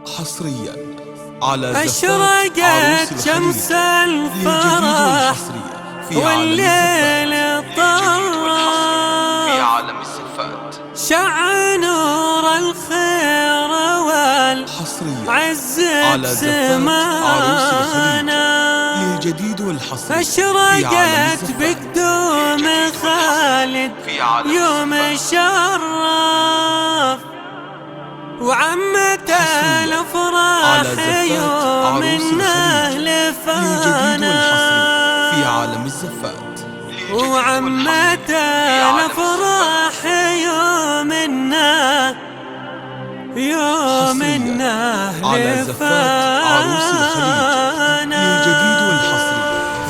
حصريا على أشرقت شمس الفرح والليل طرى في عالم الزفات. شع نور الخير والعز بسمانا للجديد والحصري. أشرقت بقدوم خالد يوم الشرف وعمت الأفراح يوم النهل فانا في عالم الزفات. وعمت الأفراح يوم النهل فانا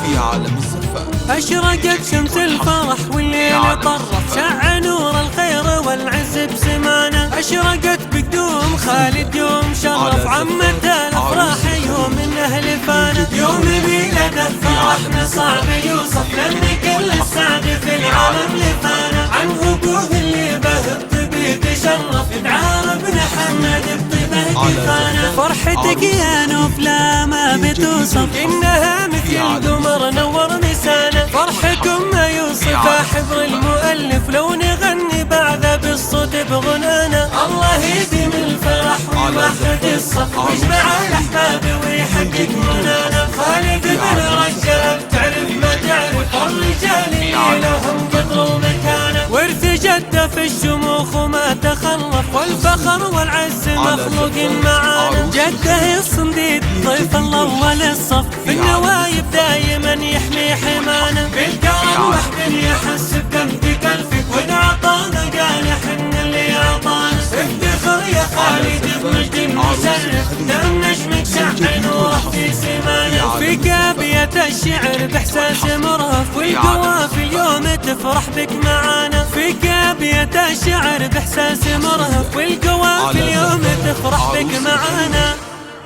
في عالم الزفات. أشرقت شمس الفرح والليل طرف شع نور الخير والعز بسمانه أشرقت بقدوم خالد يوم شرف عمت الأفراح يوم النهل فانا يوم ميلاده فرحنا صعب يوصف لأن كل السعد في العالم لفانا عن وقوف اللي به الطبي تشرف تعارفنا حمد بطيبه كفانا فرحتك يا نوف لا ما بتوصف إنها مثل القمر نور مسانا فرحكم ما يوصفها حبر المؤلف لو نغني بعد بالصوت بغنانا الله يديم الفرح ويوحد الصف ويجمع الأحباب ويحقق منانا خالد بن رجاب تعرف ما تعرف الرجال اللي لهم قدر ومكانه ورث جده في الشموخ وما تخلف والفخر والعز مخلوق معانا جده الصنديد ضيف الله اول الصف في النوايب دايما يحمي حمانا بالكرم وحد يحس بدمك كلفك وإن عطانا قال حنا اللي عطانا افتخر يا خالد بمجد المشرف دم نجمك شع نوره في سمانا وفيك ابيات الشعر باحساس مرهف والقوافي اليوم تفرح بك معانا فيك ابيات الشعر باحساس مرهف والقوافي اليوم تفرح بك معانا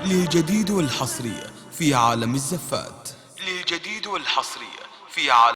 للجديد والحصري في عالم الزفات. للجديد والحصري في عالم